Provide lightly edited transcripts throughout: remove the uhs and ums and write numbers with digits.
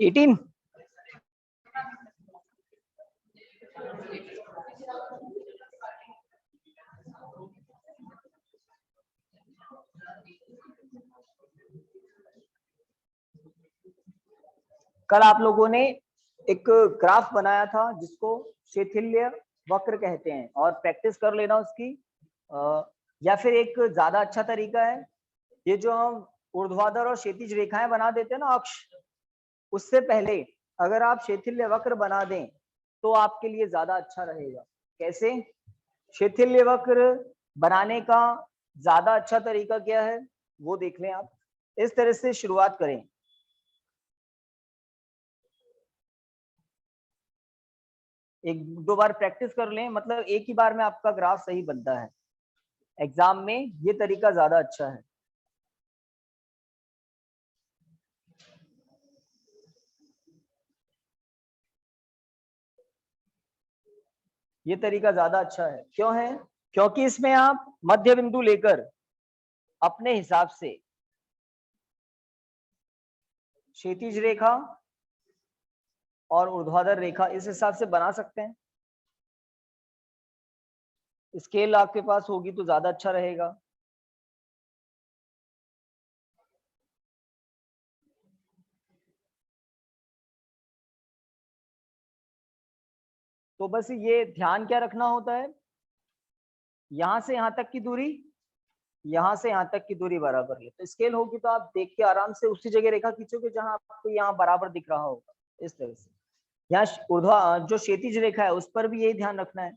18। कल आप लोगों ने एक ग्राफ बनाया था जिसको शैथिल्य वक्र कहते हैं, और प्रैक्टिस कर लेना उसकी। या फिर एक ज्यादा अच्छा तरीका है, ये जो हम ऊर्ध्वाधर और क्षैतिज रेखाएं बना देते हैं ना अक्ष, उससे पहले अगर आप शैथिल्य वक्र बना दें तो आपके लिए ज्यादा अच्छा रहेगा। कैसे? शैथिल्य वक्र बनाने का ज्यादा अच्छा तरीका क्या है वो देख लें आप। इस तरह से शुरुआत करें। एक दो बार प्रैक्टिस कर लें, मतलब एक ही बार में आपका ग्राफ सही बनता है। एग्जाम में ये तरीका ज्यादा अच्छा है। ये तरीका ज्यादा अच्छा है। क्यों है? क्योंकि इसमें आप मध्य बिंदु लेकर अपने हिसाब से क्षैतिज रेखा और ऊर्ध्वाधर रेखा इस हिसाब से बना सकते हैं। स्केल आपके पास होगी तो ज्यादा अच्छा रहेगा। तो बस ये ध्यान क्या रखना होता है, यहां से यहां तक की दूरी, यहां से यहां तक की दूरी बराबर है। तो स्केल होगी तो आप देख के आराम से उसी जगह रेखा खींचोगे जहां आपको यहाँ बराबर दिख रहा होगा। इस तरह से यहाँ ऊर्ध्वा जो क्षैतिज रेखा है उस पर भी यही ध्यान रखना है।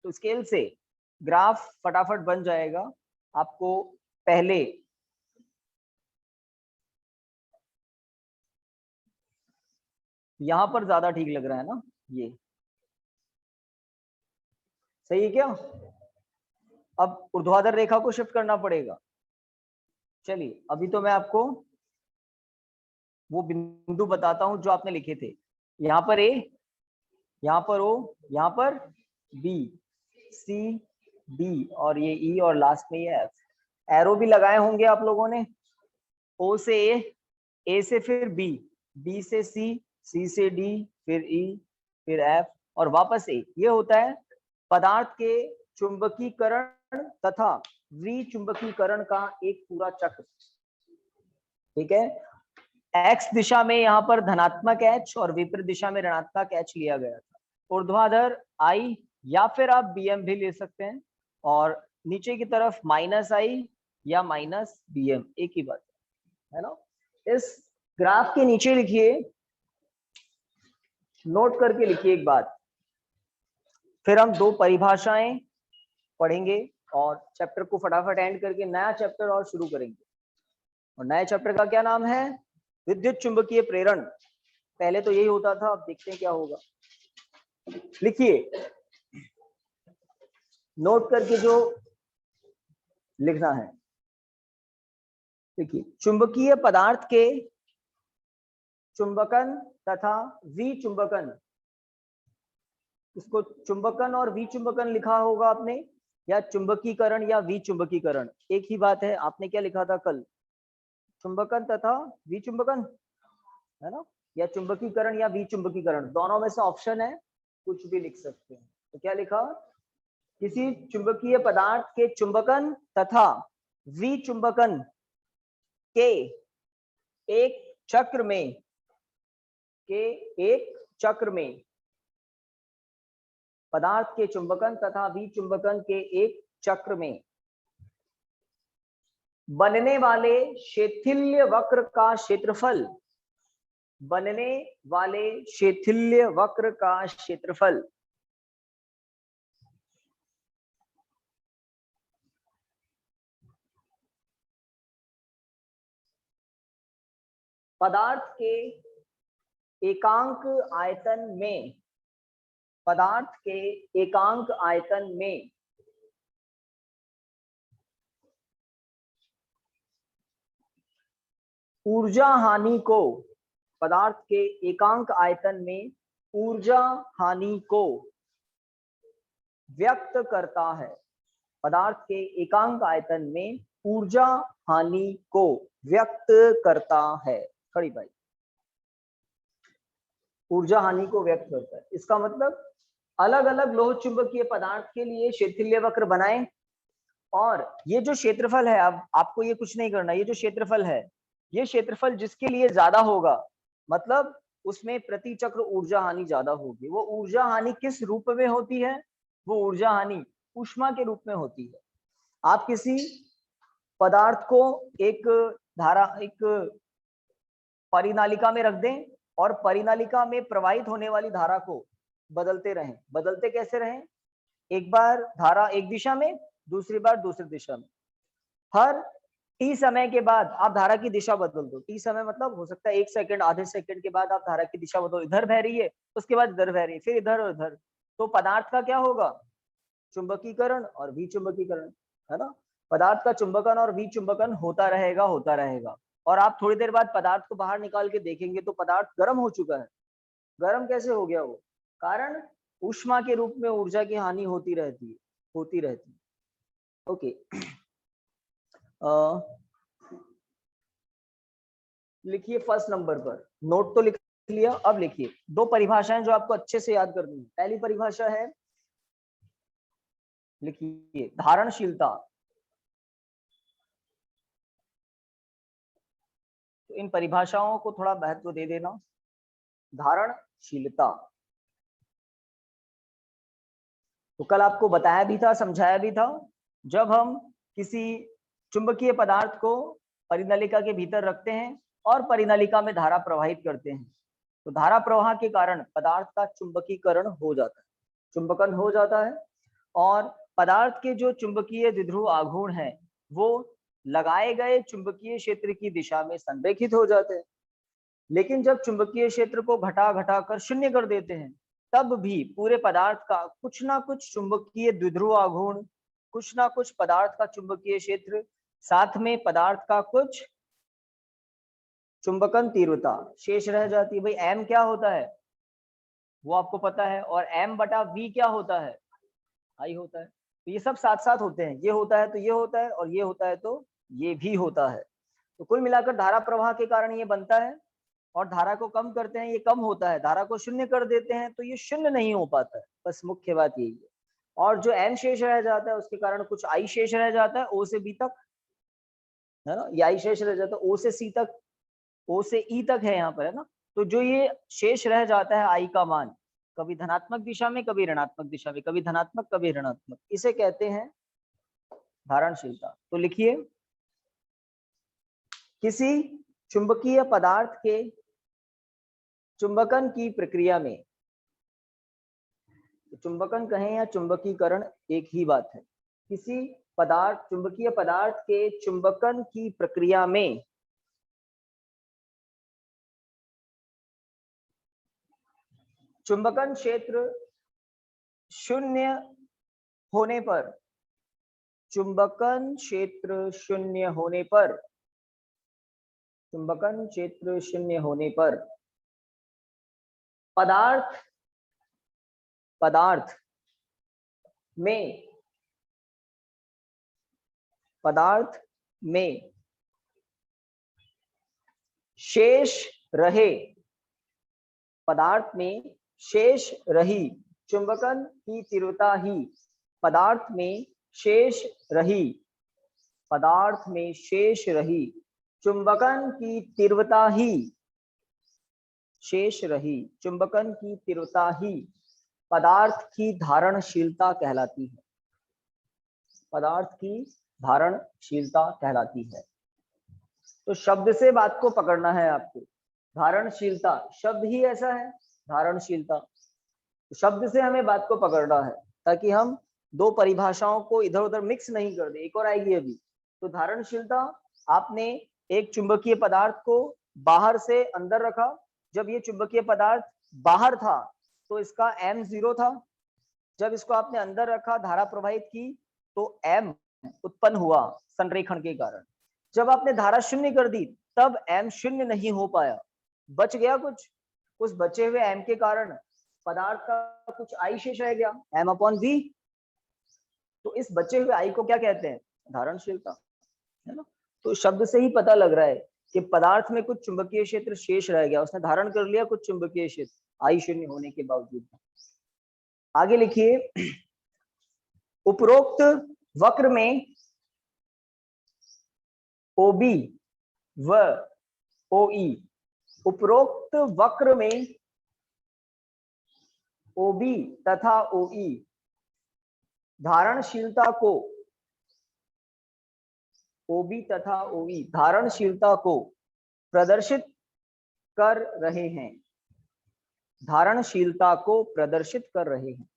तो स्केल से ग्राफ फटाफट बन जाएगा। आपको पहले यहां पर ज्यादा ठीक लग रहा है ना, ये सही है क्या? अब ऊर्ध्वाधर रेखा को शिफ्ट करना पड़ेगा। चलिए अभी तो मैं आपको वो बिंदु बताता हूं जो आपने लिखे थे। यहाँ पर ए, यहाँ पर ओ, यहाँ पर बी, सी, डी, और ये ई, और लास्ट में ये एफ। एरो भी लगाए होंगे आप लोगों ने। ओ से ए से फिर बी, बी से सी से डी, फिर ई, फिर एफ, और वापस ए। ये होता है पदार्थ के चुंबकीकरण तथा विचुंबकीकरण का एक पूरा चक्र। ठीक है? एक्स दिशा में यहाँ पर धनात्मक एच और विपरीत दिशा में ऋणात्मक एच लिया गया था। ऊर्ध्वाधर आई या फिर आप बीएम भी ले सकते हैं, और नीचे की तरफ माइनस आई या माइनस बीएम, एक ही बात है ना। इस ग्राफ के नीचे लिखिए, नोट करके लिखिए एक बात। फिर हम दो परिभाषाएं पढ़ेंगे और चैप्टर को फटाफट एंड करके नया चैप्टर और शुरू करेंगे। और नए चैप्टर का क्या नाम है? विद्युत चुंबकीय प्रेरण। पहले तो यही होता था, अब देखते हैं क्या होगा। लिखिए, नोट करके जो लिखना है। देखिए, चुंबकीय पदार्थ के चुंबकन तथा विचुंबकन, इसको चुंबकन और विचुंबकन लिखा होगा आपने, या चुंबकीकरण या विचुंबकीकरण, एक ही बात है। आपने क्या लिखा था कल? चुंबकन तथा विचुंबकन, है ना? या चुंबकीकरण या विचुंबकीकरण, दोनों में से ऑप्शन है, कुछ भी लिख सकते हैं। तो क्या लिखा? किसी चुंबकीय पदार्थ के चुंबकन तथा विचुंबकन के एक चक्र में, पदार्थ के चुंबकन तथा विचुंबकन के एक चक्र में बनने वाले शैथिल्य वक्र का क्षेत्रफल, बनने वाले शैथिल्य वक्र का क्षेत्रफल पदार्थ के एकांक आयतन में, पदार्थ के एकांक आयतन में ऊर्जा हानि को, पदार्थ के एकांक आयतन में ऊर्जा हानि को व्यक्त करता है। पदार्थ के एकांक आयतन में ऊर्जा हानि को व्यक्त करता है। खड़ी भाई, ऊर्जा हानि को व्यक्त करता है। इसका मतलब अलग अलग लोह चुंबकीय पदार्थ के लिए क्षेत्रीय वक्र बनाएं, और ये जो क्षेत्रफल है, अब आपको ये कुछ नहीं करना, ये जो क्षेत्रफल है, ये क्षेत्रफल जिसके लिए ज्यादा होगा, मतलब उसमें प्रति चक्र ऊर्जा हानि ज्यादा होगी। वो ऊर्जा हानि किस रूप में होती है? वो ऊर्जा हानि ऊष्मा के रूप में होती है। आप किसी पदार्थ को एक परिनालिका में रख दें और परिनालिका में प्रवाहित होने वाली धारा को बदलते रहें। बदलते कैसे रहें? एक बार धारा एक दिशा में, दूसरी बार दूसरी दिशा में। हर टी समय के बाद आप धारा की दिशा बदल दो। टी समय मतलब हो सकता है 1 सेकंड, आधे सेकंड के बाद आप धारा की दिशा बदलो। इधर बह रही है, उसके बाद इधर बह रही है, फिर इधर और इधर। तो पदार्थ का क्या होगा? चुंबकीकरण और विचुंबकीकरण, है ना। पदार्थ का चुंबकन और विचुंबकन होता रहेगा, होता रहेगा। और आप थोड़ी देर बाद पदार्थ को बाहर निकाल के देखेंगे तो पदार्थ गर्म हो चुका है। गर्म कैसे हो गया? वो कारण ऊष्मा के रूप में ऊर्जा की हानि होती रहती है, होती रहती है। ओके, लिखिए फर्स्ट नंबर पर, नोट तो लिख लिया। अब लिखिए दो परिभाषाएं जो आपको अच्छे से याद करनी है। पहली परिभाषा है, लिखिए धारणशीलता। तो इन परिभाषाओं को थोड़ा महत्व दे देना। धारणशीलता, तो कल आपको बताया भी था, समझाया भी था। जब हम किसी चुंबकीय पदार्थ को परिनलिका के भीतर रखते हैं और परिनलिका में धारा प्रवाहित करते हैं, तो धारा प्रवाह के कारण पदार्थ का चुंबकीकरण हो जाता है, चुंबकन हो जाता है। और पदार्थ के जो चुंबकीय द्विध्रुव आघूर्ण है वो लगाए गए चुंबकीय क्षेत्र की दिशा में संरेखित हो जाते हैं। लेकिन जब चुंबकीय क्षेत्र को घटा घटा कर शून्य कर देते हैं, तब भी पूरे पदार्थ का कुछ ना कुछ चुंबकीय द्विध्रुव आघूर्ण, कुछ ना कुछ पदार्थ का चुंबकीय क्षेत्र, साथ में पदार्थ का कुछ चुंबकन तीव्रता शेष रह जाती है। भाई एम क्या होता है वो आपको पता है, और एम बटा वी क्या होता है? आई होता है। तो ये सब साथ साथ होते हैं, ये होता है तो ये होता है, और ये होता है तो ये भी होता है। तो कुल मिलाकर धारा प्रवाह के कारण ये बनता है, और धारा को कम करते हैं ये कम होता है, धारा को शून्य कर देते हैं तो ये शून्य नहीं हो पाता है। बस मुख्य बात यही है। और जो एम शेष रह जाता है उसके कारण कुछ आई शेष रह जाता है, ओ से बी तक, है ना। ये आई शेष रह जाता है, ओ से सी तक, ओ से ई तक है यहाँ पर, है ना। तो जो ये शेष रह जाता है आई का मान, कभी धनात्मक दिशा में, कभी ऋणात्मक दिशा में, कभी धनात्मक कभी ऋणात्मक, इसे कहते हैं धारणशीलता। तो लिखिए किसी चुंबकीय पदार्थ के चुंबकन की प्रक्रिया में, चुंबकन कहें या चुंबकीकरण एक ही बात है। किसी पदार्थ, चुंबकीय पदार्थ के चुंबकन की प्रक्रिया में चुंबकन क्षेत्र शून्य होने पर, चुंबकन क्षेत्र शून्य होने पर, चुंबकन क्षेत्र शून्य होने पर पदार्थ, पदार्थ में, पदार्थ में शेष रहे, पदार्थ में शेष रही चुंबकन की तीव्रता ही, पदार्थ में शेष रही, पदार्थ में शेष रही चुंबकन की तीव्रता ही, शेष रही चुंबकन की तीव्रता ही पदार्थ की धारणशीलता कहलाती है, पदार्थ की धारणशीलता कहलाती है। तो शब्द से बात को पकड़ना है आपको। धारणशीलता शब्द ही ऐसा है, धारणशीलता। तो शब्द से हमें बात को पकड़ना है ताकि हम दो परिभाषाओं को इधर उधर मिक्स नहीं कर दे। एक और आएगी अभी। तो धारणशीलता, आपने एक चुंबकीय पदार्थ को बाहर से अंदर रखा। जब ये चुंबकीय पदार्थ बाहर था तो इसका m 0 था। जब इसको आपने अंदर रखा, धारा प्रवाहित की, तो m उत्पन्न हुआ संरेखण के कारण। जब आपने धारा शून्य कर दी तब m शून्य नहीं हो पाया, बच गया कुछ। उस बचे हुए m के कारण पदार्थ का कुछ आई शेष रह गया, m अपॉन v। तो इस बचे हुए आई को क्या कहते हैं? धारणशीलता, है ना। तो शब्द से ही पता लग रहा है कि पदार्थ में कुछ चुंबकीय क्षेत्र शेष रह गया, उसने धारण कर लिया कुछ चुंबकीय क्षेत्र आई शून्य होने के बावजूद। आगे लिखिए, उपरोक्त वक्र में ओबी व ओई, उपरोक्त वक्र में ओबी तथा ओई धारणशीलता को, ओबी तथा ओई धारणशीलता को प्रदर्शित कर रहे हैं, धारणशीलता को प्रदर्शित कर रहे हैं।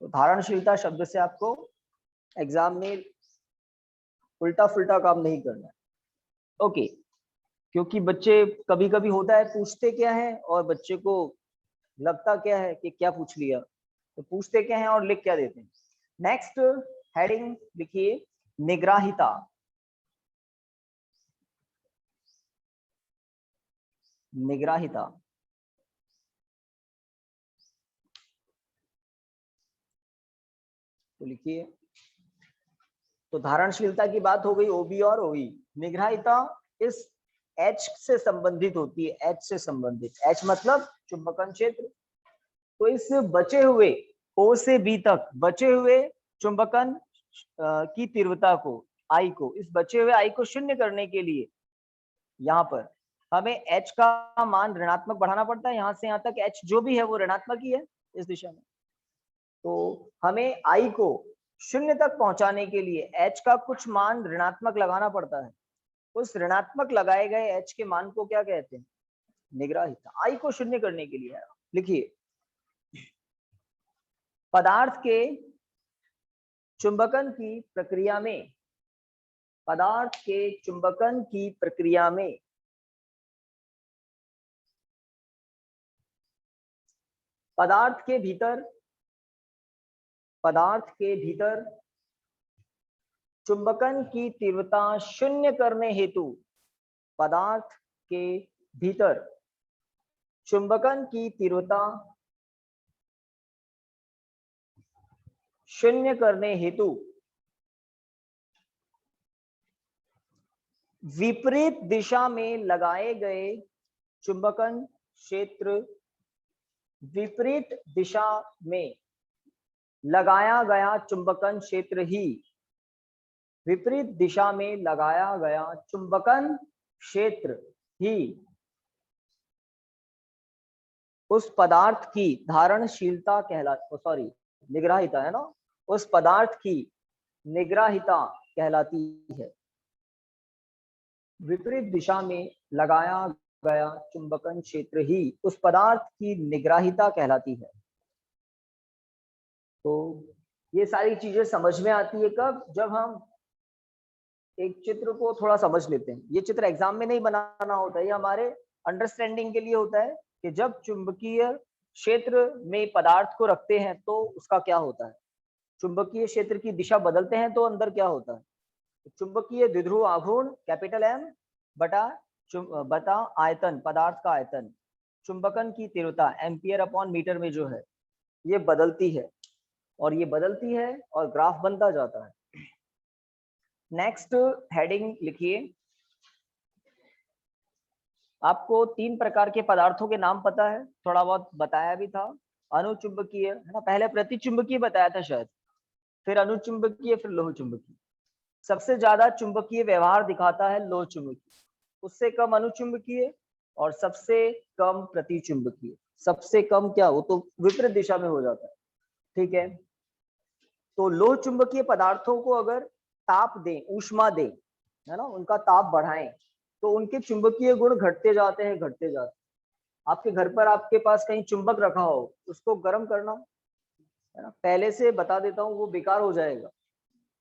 तो धारणशीलता शब्द से आपको एग्जाम में उल्टा फुल्टा काम नहीं करना है, ओके। क्योंकि बच्चे कभी कभी होता है पूछते क्या है और बच्चे को लगता क्या है कि क्या पूछ लिया, तो पूछते क्या है और लिख क्या देते हैं। नेक्स्ट हेडिंग लिखिए, निग्राहिता। निग्राहिता, तो लिखिए, तो धारणशीलता की बात हो गई ओबी और ओई। निग्राहिता इस एच से संबंधित होती है, एच से संबंधित, एच मतलब चुंबकन क्षेत्र। तो इस बचे हुए ओ से बी तक बचे हुए चुंबकन की तीव्रता को, आई को, इस बचे हुए आई को शून्य करने के लिए यहाँ पर हमें h का मान ऋणात्मक बढ़ाना पड़ता है। यहाँ से यहाँ तक h जो भी है वो ऋणात्मक ही है इस दिशा में। तो हमें i को शून्य तक पहुंचाने के लिए h का कुछ मान ऋणात्मक लगाना पड़ता है। उस ऋणात्मक लगाए गए h के मान को क्या कहते हैं? निग्राहिता। i को शून्य करने के लिए लिखिए, पदार्थ के चुंबकन की प्रक्रिया में, पदार्थ के चुंबकन की प्रक्रिया में पदार्थ के भीतर, पदार्थ के भीतर चुंबकन की तीव्रता शून्य करने हेतु, पदार्थ के भीतर चुंबकन की तीव्रता शून्य करने हेतु विपरीत दिशा में लगाए गए चुंबकन क्षेत्र, विपरीत दिशा में लगाया गया चुंबकन क्षेत्र ही, विपरीत दिशा में लगाया गया चुंबकन क्षेत्र ही उस पदार्थ की धारणशीलता सॉरी निग्राहिता है ना, उस पदार्थ की निग्राहिता कहलाती है। विपरीत दिशा में लगाया गया चुंबकन क्षेत्र ही उस पदार्थ की निग्राहिता कहलाती है। तो ये सारी चीजें समझ में आती है कब? जब हम एक चित्र को थोड़ा समझ लेते हैं। ये चित्र एग्जाम में नहीं बनाना होता है, ये हमारे अंडरस्टैंडिंग के लिए होता है कि जब चुंबकीय क्षेत्र में पदार्थ को रखते हैं तो उसका क्या होता है, चुंबकीय क्षेत्र की दिशा बदलते हैं तो अंदर क्या होता है। चुंबकीय द्विध्रुव आघूर्ण कैपिटल एम बटा आयतन, पदार्थ का आयतन, चुंबकन की तीव्रता एम्पियर अपॉन मीटर में जो है ये बदलती है, और ये बदलती है और ग्राफ बनता जाता है। नेक्स्ट हेडिंग लिखिए, आपको 3 प्रकार के पदार्थों के नाम पता है, थोड़ा बहुत बताया भी था। अनुचुंबकीय है ना, पहले प्रतिचुंबकीय बताया था शायद, फिर अनुचुंबकीय, फिर लोह चुंबकीय। सबसे ज्यादा चुंबकीय व्यवहार दिखाता है लोह चुंबकीय, उससे कम अनुचुंबकीय और सबसे कम प्रतिचुंबकीय। सबसे कम क्या, वो तो विपरीत दिशा में हो जाता है, ठीक है। तो लोह चुंबकीय पदार्थों को अगर ताप दें, ऊष्मा दें, है ना, उनका ताप बढ़ाएं तो उनके चुंबकीय गुण घटते जाते हैं, घटते जाते हैं। आपके घर पर आपके पास कहीं चुंबक रखा हो, उसको गर्म करना, है ना, पहले से बता देता हूँ वो बेकार हो जाएगा,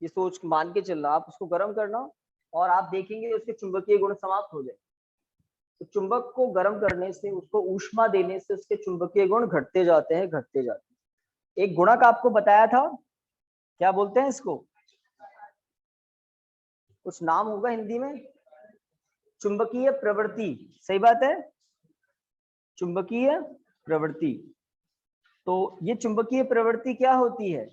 ये सोच मान के चलना। आप उसको गर्म करना और आप देखेंगे उसके चुंबकीय गुण समाप्त हो जाए। तो चुंबक को गर्म करने से, उसको ऊष्मा देने से उसके चुंबकीय गुण घटते जाते हैं, घटते जाते हैं। एक गुणक आपको बताया था, क्या बोलते हैं इसको, कुछ नाम होगा हिंदी में, चुंबकीय प्रवृत्ति, सही बात है। चुंबकीय प्रवृत्ति। तो ये चुंबकीय प्रवृत्ति क्या होती है?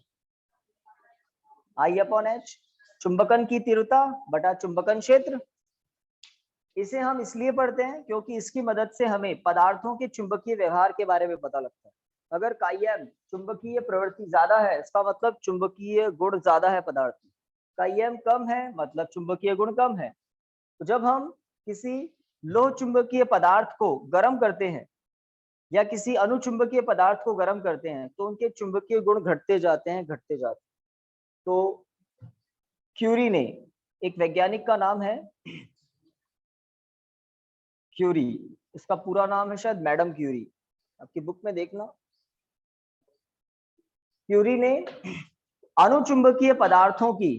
I/H, चुंबकन की तीव्रता बटा चुंबकन क्षेत्र। इसे हम इसलिए पढ़ते हैं क्योंकि इसकी मदद से हमें पदार्थों के चुंबकीय व्यवहार के बारे में पता लगता है। अगर काइएम चुंबकीय प्रवृत्ति ज्यादा है, इसका मतलब चुंबकीय गुण ज्यादा है पदार्थ में। काइएम कम है मतलब चुंबकीय गुण कम है। तो जब हम किसी लोह चुंबकीय पदार्थ को गर्म करते हैं या किसी अनुचुंबकीय पदार्थ को गर्म करते हैं तो उनके चुंबकीय गुण घटते जाते हैं। तो क्यूरी ने, एक वैज्ञानिक का नाम है क्यूरी, इसका पूरा नाम है शायद मैडम क्यूरी, आपकी बुक में देखना। क्यूरी ने अनुचुंबकीय पदार्थों की,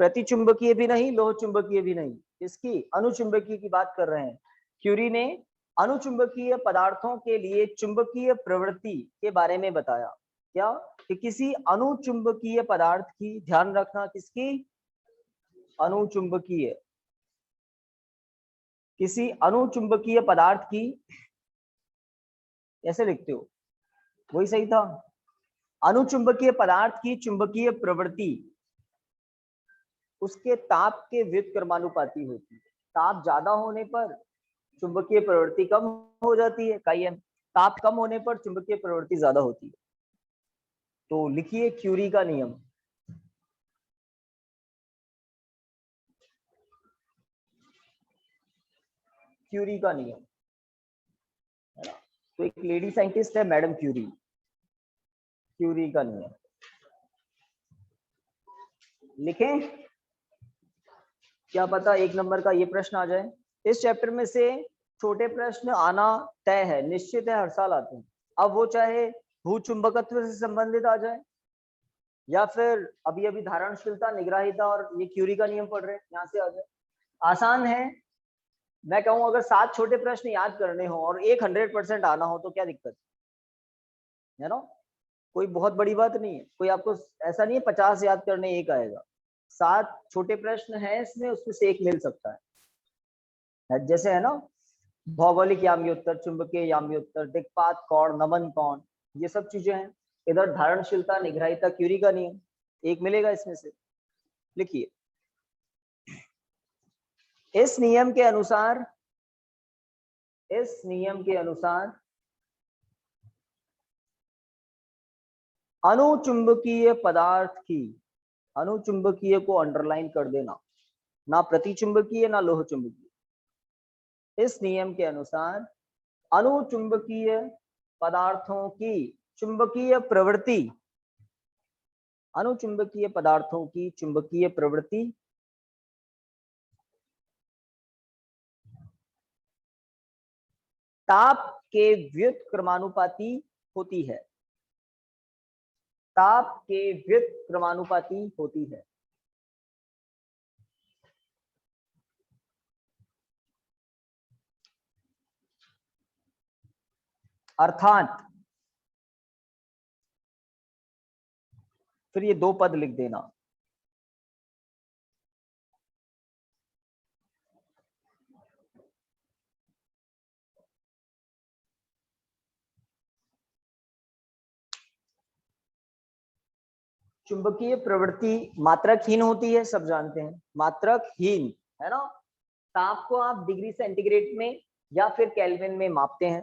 प्रतिचुंबकीय भी नहीं लोह चुंबकीय भी नहीं, इसकी अनुचुंबकीय की बात कर रहे हैं। क्यूरी ने अनुचुंबकीय पदार्थों के लिए चुंबकीय प्रवृत्ति के बारे में बताया। क्या? कि किसी अनुचुंबकीय पदार्थ की, ध्यान रखना किसकी? अनुचुंबकीय, किसी अनुचुंबकीय पदार्थ की, ऐसे लिखते हो वही सही था, अनुचुंबकीय पदार्थ की चुंबकीय प्रवृत्ति उसके ताप के व्युत्क्रमानुपाती होती है। ताप ज्यादा होने पर चुंबकीय प्रवृत्ति कम हो जाती है, काइएम। ताप कम होने पर चुंबकीय प्रवृत्ति ज्यादा होती है। तो लिखिए क्यूरी का नियम। क्यूरी का नियम है ना? तो एक लेडी साइंटिस्ट है मैडम क्यूरी, क्यूरी का नियम लिखें। क्या पता 1 नंबर का ये प्रश्न आ जाए। इस चैप्टर में से छोटे प्रश्न आना तय है, निश्चित है, हर साल आते हैं। अब वो चाहे भूचुंबकत्व से संबंधित आ जाए या फिर अभी अभी धारणशीलता, निग्राहिता और ये क्यूरी का नियम पढ़ रहे हैं, यहाँ से आ जाए। आसान है। मैं कहूँ अगर 7 छोटे प्रश्न याद करने हो और 100% आना हो तो क्या दिक्कत है ना? कोई बहुत बड़ी बात नहीं है। कोई आपको ऐसा नहीं है 50 याद करने 1 आएगा। 7 छोटे प्रश्न है इसमें, उसमें से 1 मिल सकता है। जैसे है ना, भौगोलिक यामी उत्तर, चुंबकीय यामी उत्तर, दिक्पात कोण, नमन कोण, ये सब चीजें हैं। इधर धारणशीलता, निग्राहिता, क्यूरी का नियम, 1 मिलेगा इसमें से। लिखिए, इस नियम के अनुसार अनुचुंबकीय पदार्थ की, अनुचुंबकीय को अंडरलाइन कर देना, ना प्रतिचुंबकीय ना लोह चुंबकीय। इस नियम के अनुसार अनुचुंबकीय पदार्थों की चुंबकीय प्रवृत्ति, अनुचुंबकीय पदार्थों की चुंबकीय प्रवृत्ति ताप के व्युत्क्रमानुपाती होती है। ताप के व्युत्क्रमानुपाती होती है। अर्थात, फिर ये 2 पद लिख देना। चुंबकीय प्रवृत्ति मात्रकहीन होती है, सब जानते हैं, मात्रकहीन है ना। ताप को आप डिग्री सेंटीग्रेड में या फिर केल्विन में मापते हैं।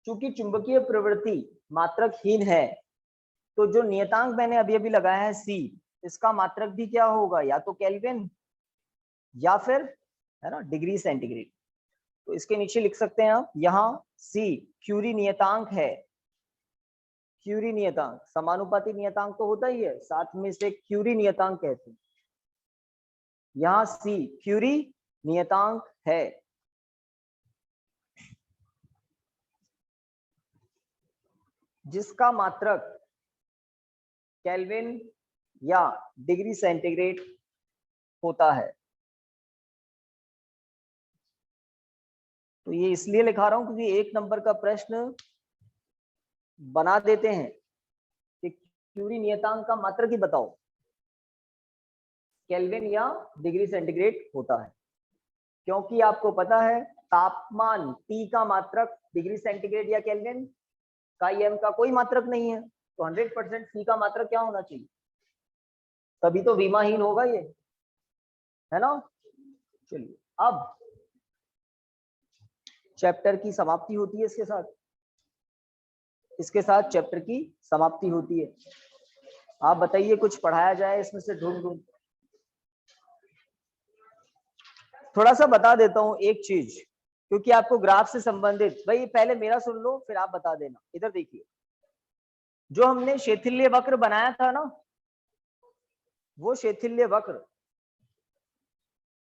चूंकि चुंबकीय प्रवृत्ति मात्रकहीन है तो जो नियतांक मैंने अभी अभी लगाया है C, इसका मात्रक भी क्या होगा? या तो केल्विन या फिर है ना डिग्री सेंटीग्रेड। तो इसके नीचे लिख सकते हैं आप, यहाँ C क्यूरी नियतांक है। क्यूरी नियतांक, समानुपाती नियतांक तो होता ही है, साथ में से क्यूरी नियतांक कहते हैं। यहाँ C क्यूरी नियतांक है। जिसका मात्रक केल्विन या डिग्री सेंटीग्रेड होता है। तो ये इसलिए लिखा रहा हूं क्योंकि 1 नंबर का प्रश्न बना देते हैं कि क्यूरी नियतांक का मात्रक ही बताओ, केल्विन या डिग्री सेंटीग्रेड होता है। क्योंकि आपको पता है तापमान T का मात्रक डिग्री सेंटीग्रेड या केल्विन का m का कोई मात्रक नहीं है, तो 100% C का मात्रक क्या होना चाहिए, तभी तो विमाहीन होगा ये, है ना। चलिए अब चैप्टर की समाप्ति होती है, इसके साथ चैप्टर की समाप्ति होती है। आप बताइए कुछ पढ़ाया जाए इसमें से ढूंढ थोड़ा सा बता देता हूं एक चीज, क्योंकि आपको ग्राफ से संबंधित, भाई पहले मेरा सुन लो फिर आप बता देना। इधर देखिए, जो हमने शैथिल्य वक्र बनाया था ना, वो शैथिल्य वक्र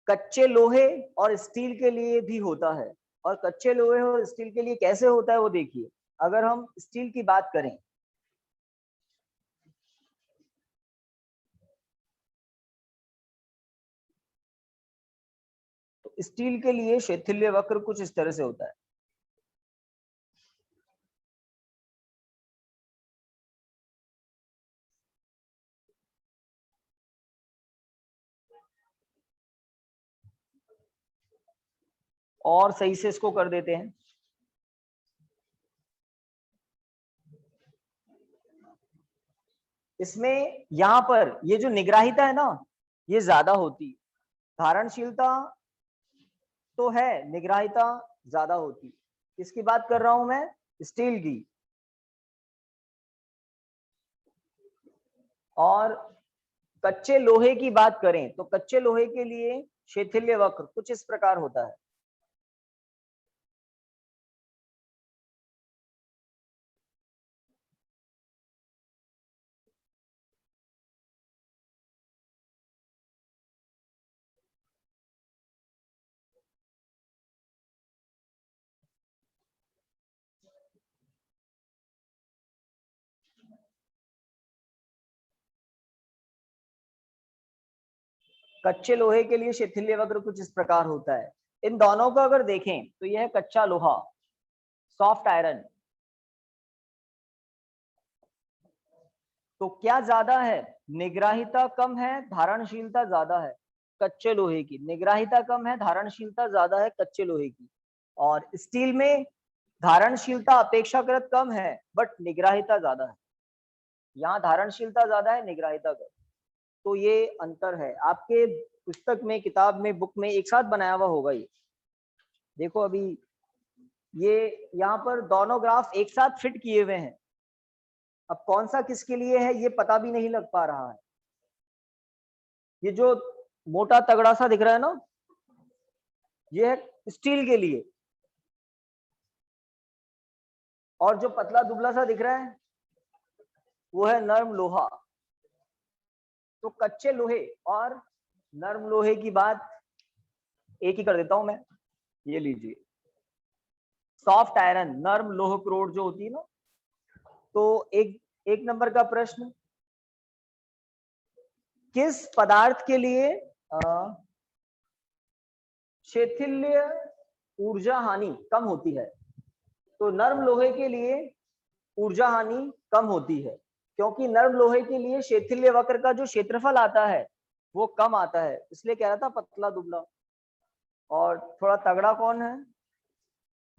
कच्चे लोहे और स्टील के लिए भी होता है। और कच्चे लोहे और स्टील के लिए कैसे होता है वो देखिए। अगर हम स्टील की बात करें, तो स्टील के लिए शैथिल्य वक्र कुछ इस तरह से होता है। और सही से इसको कर देते हैं। इसमें यहां पर ये जो निग्राहिता है ना, ये ज्यादा होती, धारणशीलता तो है, निग्राहिता ज्यादा होती। किसकी बात कर रहा हूं मैं, स्टील की। और कच्चे लोहे की बात करें तो कच्चे लोहे के लिए शैथिल्य वक्र कुछ इस प्रकार होता है। कच्चे लोहे के लिए शैथिल्य वक्र कुछ इस प्रकार होता है। इन दोनों को अगर देखें तो यह है कच्चा लोहा, सॉफ्ट आयरन, तो क्या ज्यादा है, निग्राहिता कम है, धारणशीलता ज्यादा है। कच्चे लोहे की निग्राहिता कम है, धारणशीलता ज्यादा है कच्चे लोहे की। और स्टील में धारणशीलता अपेक्षाकृत कम है बट निग्राहिता ज्यादा है। यहाँ धारणशीलता ज्यादा है, निग्राहिता कम। तो ये अंतर है। आपके पुस्तक में, किताब में, बुक में एक साथ बनाया हुआ होगा ये। देखो अभी ये यहाँ पर दोनों ग्राफ एक साथ फिट किए हुए हैं। अब कौन सा किसके लिए है ये पता भी नहीं लग पा रहा है। ये जो मोटा तगड़ा सा दिख रहा है ना, ये है स्टील के लिए। और जो पतला दुबला सा दिख रहा है वो है नर्म लोहा। तो कच्चे लोहे और नर्म लोहे की बात एक ही कर देता हूं मैं। ये लीजिए, सॉफ्ट आयरन, नर्म लोह क्रोड जो होती है ना, तो एक नंबर का प्रश्न, किस पदार्थ के लिए शैथिल्य ऊर्जा हानि कम होती है। तो नर्म लोहे के लिए ऊर्जा हानि कम होती है, क्योंकि नर्म लोहे के लिए शैथिल्य वक्र का जो क्षेत्रफल आता है वो कम आता है। इसलिए कह रहा था पतला दुबला। और थोड़ा तगड़ा कौन है,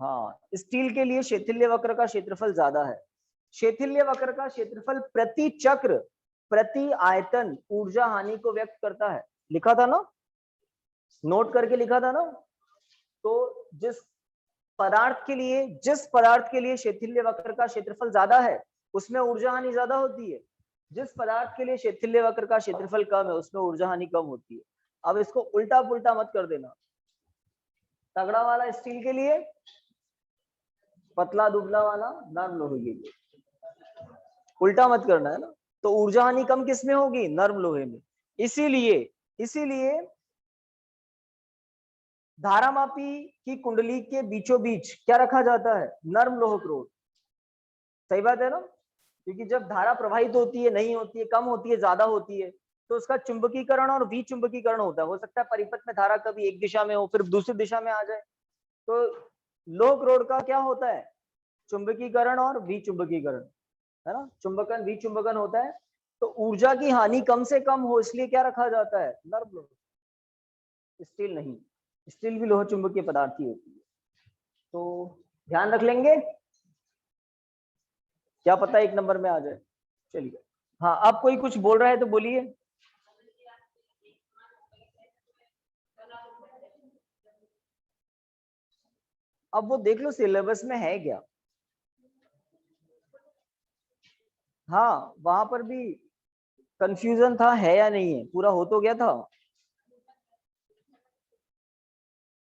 हाँ, स्टील के लिए शैथिल्य वक्र का क्षेत्रफल ज्यादा है। शैथिल्य वक्र का क्षेत्रफल प्रति चक्र प्रति आयतन ऊर्जा हानि को व्यक्त करता है। लिखा था ना, नोट करके लिखा था ना। तो जिस पदार्थ के लिए शैथिल्य वक्र का क्षेत्रफल ज्यादा है उसमें ऊर्जा हानि ज्यादा होती है। जिस पदार्थ के लिए शैथिल्य वक्र का क्षेत्रफल कम है उसमें ऊर्जा हानि कम होती है। अब इसको उल्टा पुल्टा मत कर देना। तगड़ा वाला स्टील के लिए, पतला दुबला वाला नर्म लोहे के लिए। उल्टा मत करना है ना। तो ऊर्जा हानि कम किस में होगी, नर्म लोहे में। इसीलिए धारामापी की कुंडली के बीचों बीच क्या रखा जाता है, नर्म लोह क्रोड। सही बात है ना, क्योंकि जब धारा प्रवाहित होती है, नहीं होती है, कम होती है, ज्यादा होती है, तो उसका चुंबकीकरण और विचुंबकीकरण होता है। हो सकता है परिपथ में धारा कभी एक दिशा में हो फिर दूसरी दिशा में आ जाए। तो लोह क्रोड का क्या होता है, चुंबकीकरण और विचुंबकीकरण, है ना, चुंबकन विचुंबकन होता है। तो ऊर्जा की हानि कम से कम हो इसलिए क्या रखा जाता है, नर्म लोह। स्टील नहीं, स्टील भी लोह चुंबकीय पदार्थ ही होती है। तो ध्यान रख लेंगे, क्या पता 1 नंबर में आ जाए। चलिए, हाँ अब कोई कुछ बोल रहा है तो बोलिए। अब वो देख लो सिलेबस में है क्या। हाँ वहां पर भी कंफ्यूजन था, है या नहीं है, पूरा हो तो गया था।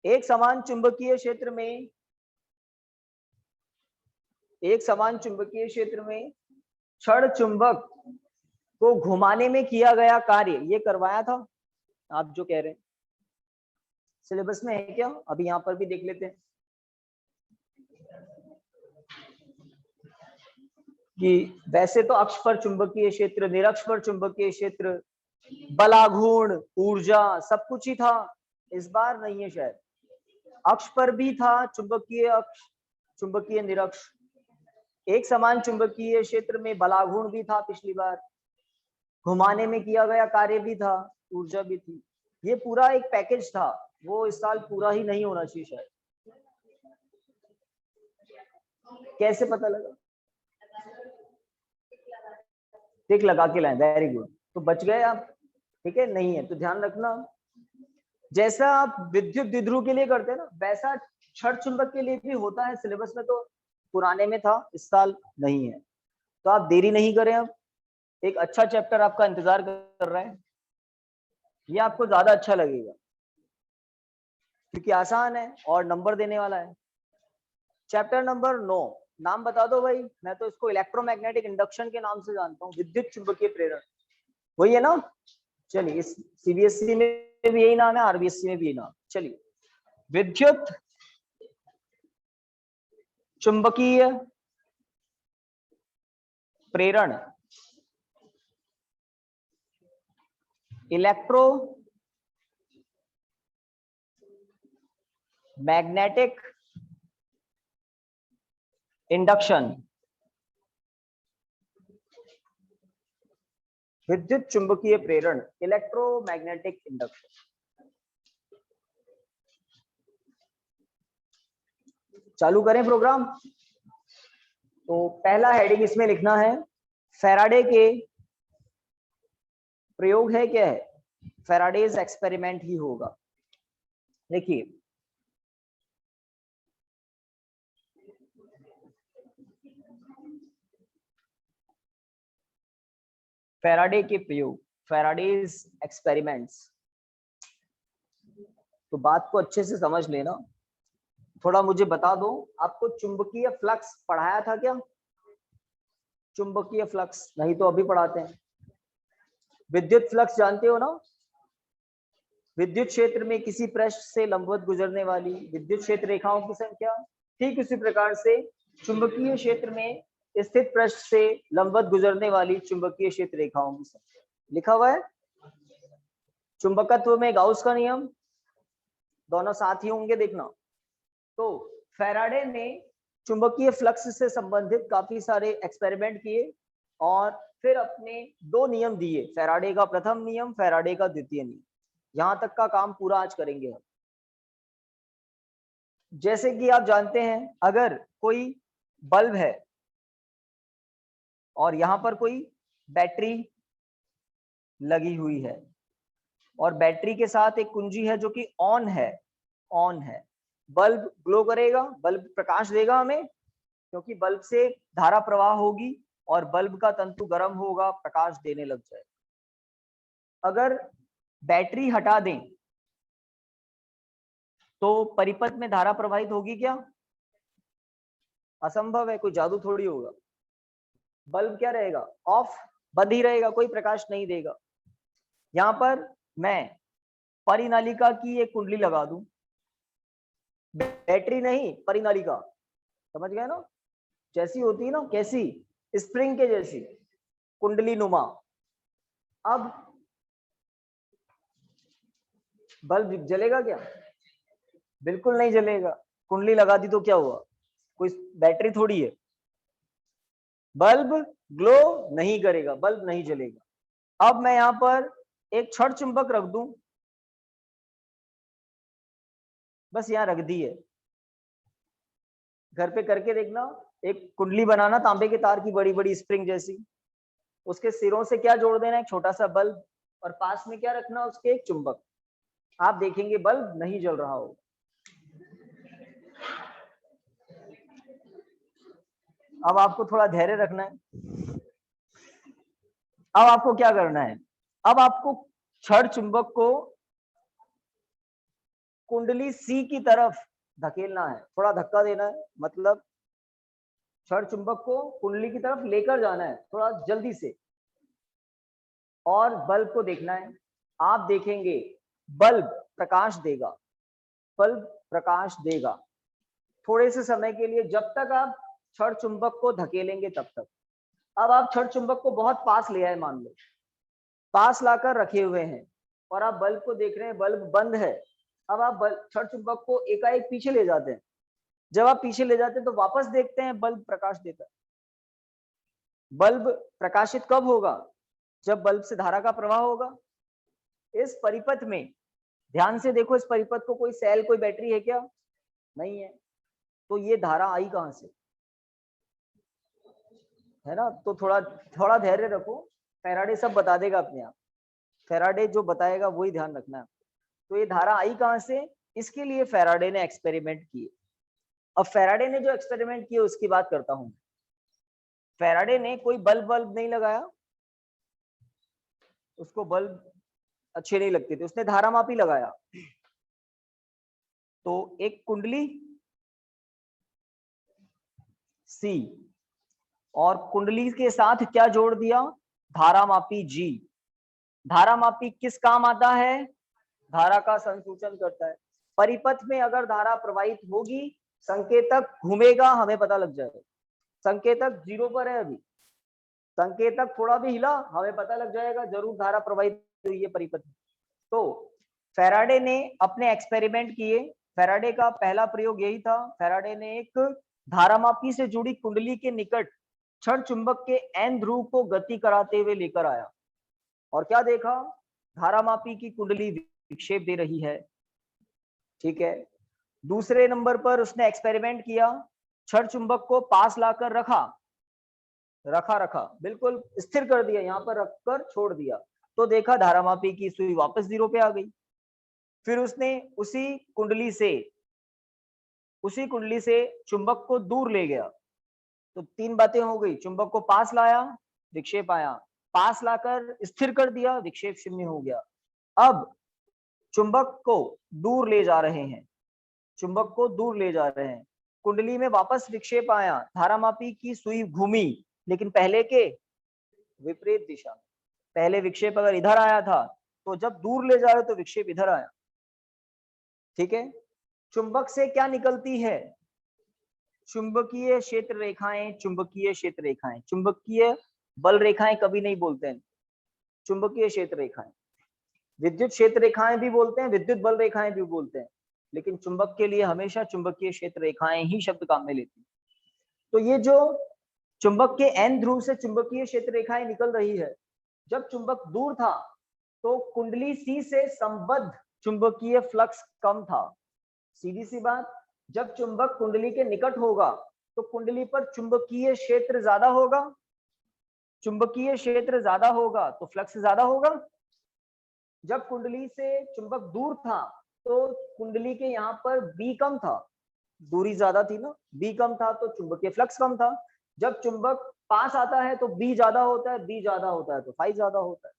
एक समान चुंबकीय क्षेत्र में, एक समान चुंबकीय क्षेत्र में क्षण चुंबक को घुमाने में किया गया कार्य, ये करवाया था आप जो कह रहे हैं। सिलेबस में है क्या, अभी यहाँ पर भी देख लेते हैं कि वैसे तो अक्ष पर चुंबकीय क्षेत्र, निरक्ष पर चुंबकीय क्षेत्र, बलाघूर्ण, ऊर्जा सब कुछ ही था। इस बार नहीं है शायद, अक्ष पर भी था चुंबकीय अक्ष, चुंबकीय निरक्ष, एक समान चुंबकीय क्षेत्र में बलाघूर्ण भी था पिछली बार, घुमाने में किया गया कार्य भी था, ऊर्जा भी थी। ये पूरा एक पैकेज था, वो इस साल पूरा ही नहीं होना चाहिए शायद। कैसे पता लगा? टिक लगा के लाए, वेरी गुड, तो बच गए आप। ठीक है, नहीं है तो ध्यान रखना, जैसा आप विद्युत द्विध्रुव के लिए करते हैं ना, वैसा क्षण चुंबक के लिए भी होता है। सिलेबस में तो पुराने में था, इस साल नहीं है। तो आप देरी नहीं करें, अब एक अच्छा चैप्टर आपका इंतजार कर रहा है, ये आपको ज्यादा अच्छा लगेगा क्योंकि आसान है और नंबर देने वाला है। चैप्टर नंबर 9, नाम बता दो भाई। मैं तो इसको इलेक्ट्रोमैग्नेटिक इंडक्शन के नाम से जानता हूँ, विद्युत चुंबकीय प्रेरण, वही है ना। चलिए, इस सीबीएसई में भी यही नाम है, आरबीएसई में भी यही नाम। चलिए, विद्युत चुंबकीय प्रेरण, इलेक्ट्रो मैग्नेटिक इंडक्शन, विद्युत चुंबकीय प्रेरण, इलेक्ट्रोमैग्नेटिक इंडक्शन। चालू करें प्रोग्राम। तो पहला हेडिंग इसमें लिखना है, फैराडे के प्रयोग है, क्या है, फैराडेज एक्सपेरिमेंट ही होगा। देखिए, फैराडे के प्रयोग, फैराडेज एक्सपेरिमेंट्स। तो बात को अच्छे से समझ लेना, थोड़ा मुझे बता दो, आपको चुंबकीय फ्लक्स पढ़ाया था क्या? चुंबकीय फ्लक्स नहीं तो अभी पढ़ाते हैं। विद्युत फ्लक्स जानते हो ना, विद्युत क्षेत्र में किसी पृष्ठ से लंबवत गुजरने वाली विद्युत क्षेत्र रेखाओं की संख्या। ठीक उसी प्रकार से चुंबकीय क्षेत्र में स्थित पृष्ठ से लंबवत गुजरने वाली चुंबकीय क्षेत्र रेखाओं की संख्या लिखा हुआ है। चुंबकत्व में गाउस का नियम, दोनों साथ ही होंगे देखना। तो फैराडे ने चुंबकीय फ्लक्स से संबंधित काफी सारे एक्सपेरिमेंट किए और फिर अपने 2 नियम दिए, फैराडे का प्रथम नियम, फैराडे का द्वितीय नियम। यहां तक का काम पूरा आज करेंगे हम। जैसे कि आप जानते हैं, अगर कोई बल्ब है और यहां पर कोई बैटरी लगी हुई है और बैटरी के साथ एक कुंजी है जो कि ऑन है, ऑन है, बल्ब ग्लो करेगा, बल्ब प्रकाश देगा हमें, क्योंकि बल्ब से धारा प्रवाह होगी और बल्ब का तंतु गर्म होगा, प्रकाश देने लग जाए। अगर बैटरी हटा दें तो परिपथ में धारा प्रवाहित होगी क्या? असंभव है, कोई जादू थोड़ी होगा। बल्ब क्या रहेगा? ऑफ, बंद ही रहेगा, कोई प्रकाश नहीं देगा। यहां पर मैं परिनालिका की एक कुंडली लगा दूं, बैटरी नहीं परिनालिका, समझ गए ना, जैसी होती है ना, कैसी, स्प्रिंग के जैसी, कुंडली नुमा। अब बल्ब जलेगा क्या? बिल्कुल नहीं जलेगा। कुंडली लगा दी तो क्या हुआ, कोई बैटरी थोड़ी है, बल्ब ग्लो नहीं करेगा, बल्ब नहीं जलेगा। अब मैं यहां पर एक क्षण चुंबक रख दूं, बस यहां रख दी है, घर पे करके देखना, एक कुंडली बनाना तांबे के तार की, बड़ी बड़ी स्प्रिंग जैसी, उसके सिरों से क्या जोड़ देना, एक छोटा सा बल्ब, और पास में क्या रखना, उसके एक चुंबक। आप देखेंगे बल्ब नहीं जल रहा हो। अब आपको थोड़ा धैर्य रखना है। अब आपको क्या करना है, अब आपको छड़ चुंबक को कुंडली सी की तरफ धकेलना है, थोड़ा धक्का देना है, मतलब छड़ चुंबक को कुंडली की तरफ लेकर जाना है थोड़ा जल्दी से, और बल्ब को देखना है। आप देखेंगे बल्ब प्रकाश देगा, बल्ब प्रकाश देगा थोड़े से समय के लिए, जब तक आप छड़ चुंबक को धकेलेंगे तब तक। अब आप छड़ चुंबक को बहुत पास ले आए, मान लो पास लाकर रखे हुए हैं, और आप बल्ब को देख रहे हैं, बल्ब बंद है। अब आप छड़ चुंबक को एकाएक पीछे ले जाते हैं। जब आप पीछे ले जाते हैं तो वापस देखते हैं बल्ब प्रकाश देता है। बल्ब प्रकाशित कब होगा, जब बल्ब से धारा का प्रवाह होगा। इस परिपथ में ध्यान से देखो, इस परिपथ को कोई सेल, कोई बैटरी है क्या, नहीं है, तो ये धारा आई कहां से, है ना। तो थोड़ा थोड़ा धैर्य रखो, फैराडे सब बता देगा अपने आप, फैराडे जो बताएगा वही ध्यान रखना है। तो ये धारा आई कहां से, इसके लिए फैराडे ने एक्सपेरिमेंट किए। अब फैराडे ने जो एक्सपेरिमेंट किए उसकी बात करता हूं। फैराडे ने कोई बल्ब नहीं लगाया, उसको बल्ब अच्छे नहीं लगते थे, उसने धारामापी लगाया। तो एक कुंडली सी और कुंडली के साथ क्या जोड़ दिया, धारामापी जी। धारामापी किस काम आता है, धारा का संसूचन करता है। परिपथ में अगर धारा प्रवाहित होगी, संकेतक घूमेगा, हमें पता लग जाएगा। संकेतक 0 पर है अभी, संकेतक थोड़ा भी हिला, हमें पता लग जाएगा जरूर धारा प्रवाहित हुई है परिपथ में। तो फैराडे ने अपने एक्सपेरिमेंट किए। फैराडे का पहला प्रयोग यही था। फैराडे ने एक धारामापी से जुड़ी कुंडली के निकट छड़ चुंबक के एन ध्रुव को गति कराते हुए लेकर आया, और क्या देखा, धारामापी की कुंडली विक्षेप दे रही है। ठीक है। दूसरे नंबर पर उसने एक्सपेरिमेंट किया, छड़ चुंबक को पास लाकर रखा बिल्कुल स्थिर कर दिया, यहां पर रखकर छोड़ दिया, तो देखा धारामापी की सुई वापस 0 पे आ गई। फिर उसने उसी कुंडली से चुंबक को दूर ले गया, तो 3 बातें हो गई, चुंबक को पास लाया, विक्षेप आया, पास लाकर स्थिर कर दिया, विक्षेप 0 हो गया। अब चुंबक को दूर ले जा रहे हैं, चुंबक को दूर ले जा रहे हैं, कुंडली में वापस विक्षेप आया, धारामापी की सुई घूमी, लेकिन पहले के विपरीत दिशा में। पहले विक्षेप अगर इधर आया था, तो जब दूर ले जा रहे तो विक्षेप इधर आया। ठीक है। चुंबक से क्या निकलती है, चुंबकीय क्षेत्र रेखाएं, चुंबकीय क्षेत्र रेखाएं, चुंबकीय बल रेखाएं कभी नहीं बोलते हैं, चुंबकीय क्षेत्र रेखाएं। विद्युत क्षेत्र रेखाएं भी बोलते हैं, विद्युत बल रेखाएं भी बोलते हैं, लेकिन चुंबक के लिए हमेशा चुंबकीय क्षेत्र रेखाएं ही शब्द काम में लेती हैं। तो ये जो चुंबक के एन ध्रुव से चुंबकीय क्षेत्र रेखाएं निकल रही है, जब चुंबक दूर था तो कुंडली सी से संबद्ध चुंबकीय फ्लक्स कम था। सीधी सी बात, जब चुंबक कुंडली के निकट होगा तो कुंडली पर चुंबकीय क्षेत्र ज्यादा होगा, चुंबकीय क्षेत्र ज्यादा होगा तो फ्लक्स ज्यादा होगा। जब कुंडली से चुंबक दूर था तो कुंडली के यहाँ पर बी कम था, दूरी ज्यादा थी ना, बी कम था तो चुंबकीय फ्लक्स कम था। जब चुंबक पास आता है तो बी ज्यादा होता है, बी ज्यादा होता है तो फाई ज्यादा होता है।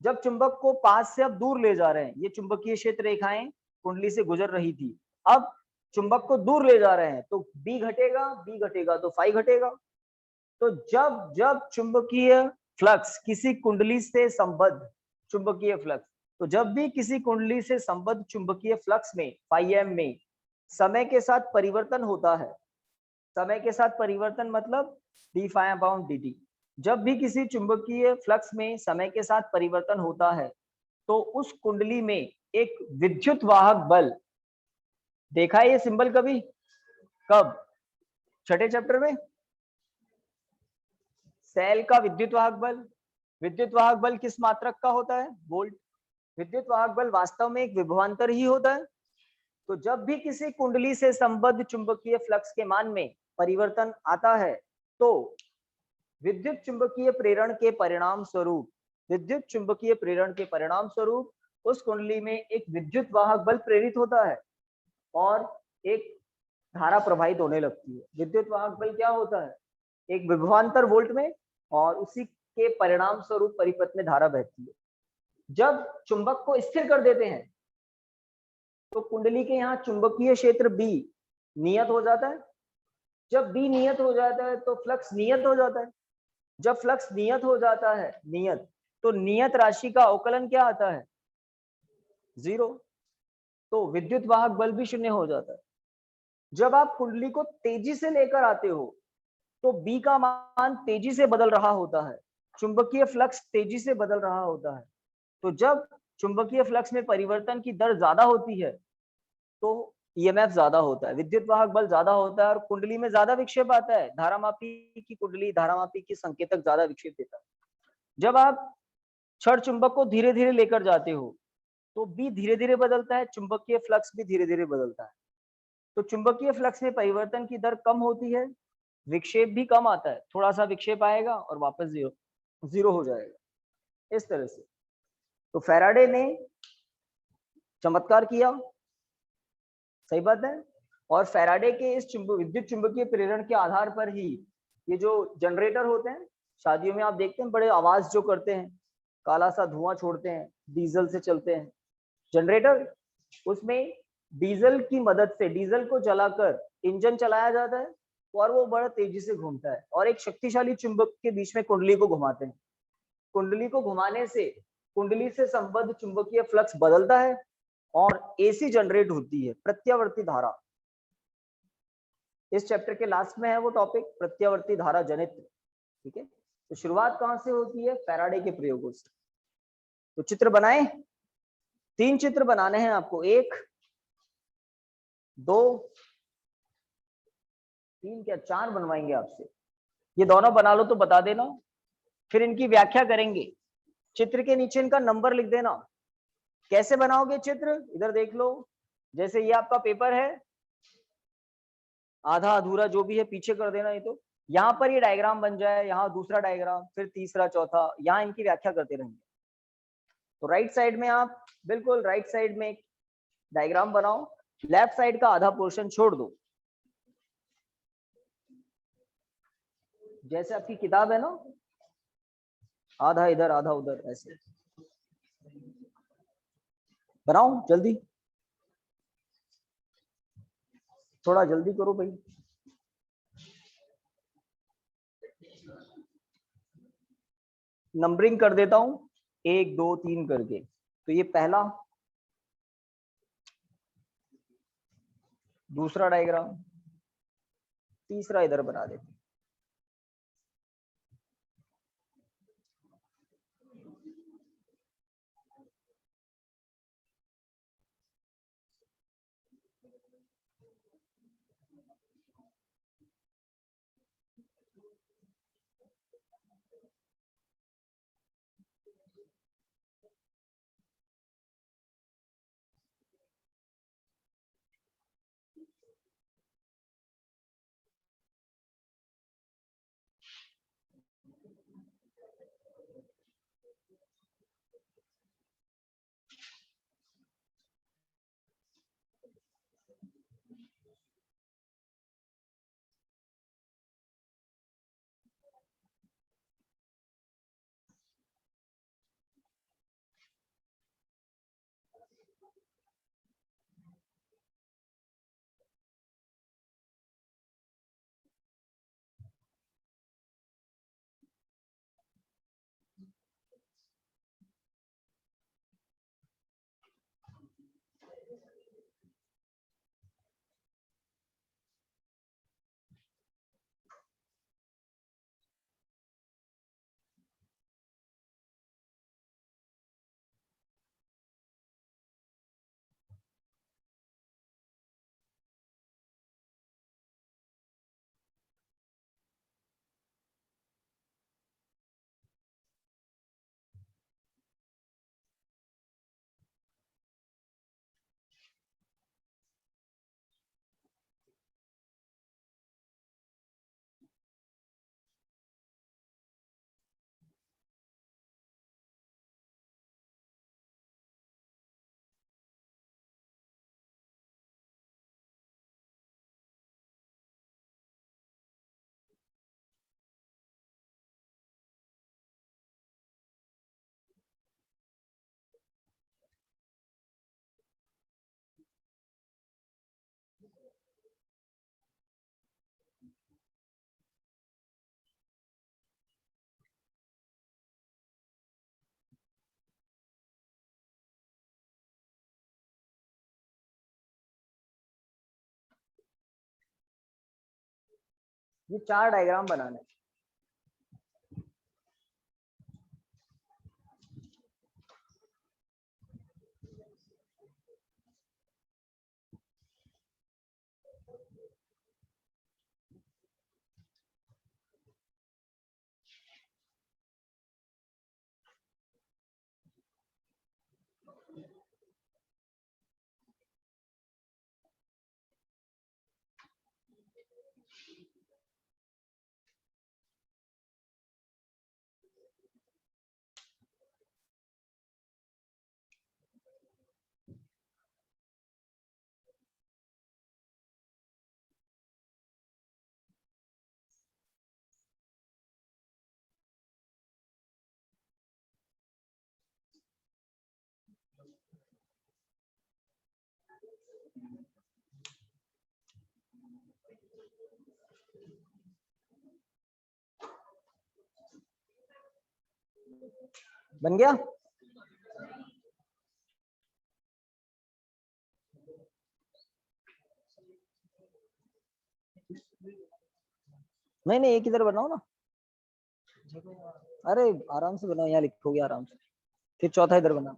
जब चुंबक को पास से अब दूर ले जा रहे हैं, ये चुंबकीय क्षेत्र रेखाएं कुंडली से गुजर रही थी, अब चुंबक को दूर ले जा रहे हैं तो बी घटेगा तो फाई घटेगा। तो जब जब चुंबकीय फ्लक्स किसी कुंडली से संबद्ध चुंबकीय फ्लक्स, तो जब भी किसी कुंडली से संबद्ध चुंबकीय फ्लक्स में फाई एम में समय के साथ परिवर्तन होता है, समय के साथ परिवर्तन मतलब D phi upon D T, जब भी किसी चुंबकीय फ्लक्स में समय के साथ परिवर्तन होता है तो उस कुंडली में एक विद्युत वाहक बल, देखा है ये सिंबल कभी, कब, छठे चैप्टर में, सेल का विद्युत वाहक बल। विद्युत वाहक बल किस मात्रक का होता है, वोल्ट। विद्युत वाहक बल वास्तव में एक विभवांतर ही होता है, तो जब भी किसी कुंडली से संबद्ध चुंबकीय फ्लक्स के मान में परिवर्तन आता है तो विद्युत चुंबकीय प्रेरण के परिणाम स्वरूप उस कुंडली में एक विद्युत वाहक बल प्रेरित होता है और एक धारा प्रवाहित होने लगती है। विद्युत वाहक बल क्या होता है? एक विभवांतर वोल्ट में, और उसी के परिणाम स्वरूप परिपथ में धारा बहती है। जब चुंबक को स्थिर कर देते हैं तो कुंडली के यहाँ चुंबकीय क्षेत्र बी नियत हो जाता है। जब बी नियत हो जाता है तो फ्लक्स नियत हो जाता है। जब फ्लक्स नियत हो जाता है तो नियत राशि का अवकलन क्या आता है? 0। तो विद्युत वाहक बल भी शून्य हो जाता है। जब आप कुंडली को तेजी से लेकर आते हो तो बी का मान तेजी से बदल रहा होता है, चुंबकीय फ्लक्स तेजी से बदल रहा होता है। तो जब चुंबकीय फ्लक्स में परिवर्तन की दर ज्यादा होती है तो ईएमएफ ज्यादा होता है, विद्युत वाहक बल ज्यादा होता है और कुंडली में ज्यादा विक्षेप आता है। धारामापी की कुंडली धारामापी की संकेतक ज्यादा विक्षेप देता है। जब आप क्षण चुंबक को धीरे धीरे लेकर जाते हो तो बी धीरे धीरे बदलता है, चुंबकीय फ्लक्स भी धीरे धीरे बदलता है। तो चुंबकीय फ्लक्स में परिवर्तन की दर कम होती है, विक्षेप भी कम आता है। थोड़ा सा विक्षेप आएगा और वापस जीरो हो जाएगा, इस तरह से। तो फैराडे ने चमत्कार किया, सही बात है। और फैराडे के इस विद्युत चुंबकीय प्रेरण के आधार पर ही ये जो जनरेटर होते हैं, शादियों में आप देखते हैं बड़े आवाज जो करते हैं, काला सा धुआं छोड़ते हैं, डीजल से चलते हैं जनरेटर। उसमें डीजल की मदद से, डीजल को जलाकर इंजन चलाया जाता है और वो बड़ा तेजी से घूमता है और एक शक्तिशाली चुंबक के बीच में कुंडली को घुमाते हैं। कुंडली को घुमाने से कुंडली से संबद्ध चुंबकीय फ्लक्स बदलता है और एसी जनरेट होती है, प्रत्यावर्ती धारा। इस चैप्टर के लास्ट में है वो टॉपिक, प्रत्यावर्ती धारा जनित्र। ठीक है, तो शुरुआत कहां से होती है? फैराडे के प्रयोगों से। तो चित्र बनाए, 3 चित्र बनाने हैं आपको, 1 2 3 क्या 4 बनवाएंगे आपसे। ये दोनों बना लो तो बता देना, फिर इनकी व्याख्या करेंगे। चित्र के नीचे इनका नंबर लिख देना। कैसे बनाओगे चित्र? इधर देख लो, जैसे ये आपका पेपर है, आधा अधूरा जो भी है पीछे कर देना। ये तो यहाँ पर ये डायग्राम बन जाए, यहाँ दूसरा डायग्राम, फिर तीसरा, चौथा, यहाँ इनकी व्याख्या करते रहेंगे। तो राइट साइड में आप बिल्कुल राइट साइड में एक डायग्राम बनाओ, लेफ्ट साइड का आधा पोर्शन छोड़ दो। जैसे आपकी किताब है ना, आधा इधर आधा उधर, ऐसे बनाओ। जल्दी, थोड़ा जल्दी करो भाई। नंबरिंग कर देता हूं 1 2 3 करके। तो ये पहला, दूसरा डायग्राम, तीसरा इधर बना देते। ये 4 डायग्राम बनाने हैं। बन गया? नहीं नहीं, एक इधर बनाओ ना। अरे आराम से बनाओ, यहाँ लिखोगे आराम से, फिर चौथा इधर बनाओ।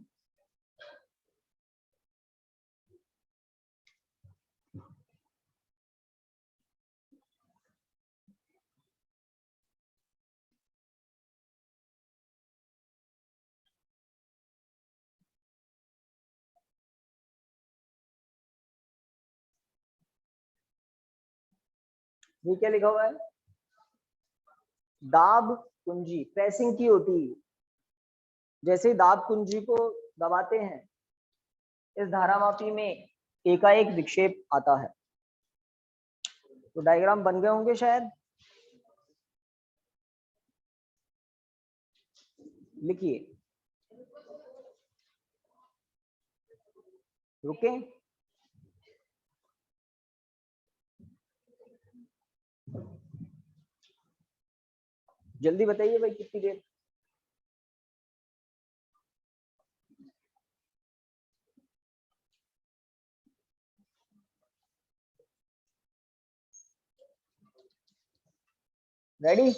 ये क्या लिखा हुआ है? दाब कुंजी प्रेसिंग की होती है। जैसे ही दाब कुंजी को दबाते हैं, इस धारामापी में एकाएक विक्षेप आता है। तो डायग्राम बन गए होंगे शायद। लिखिए, रुके। जल्दी बताइए भाई, कितनी देर? रेडी?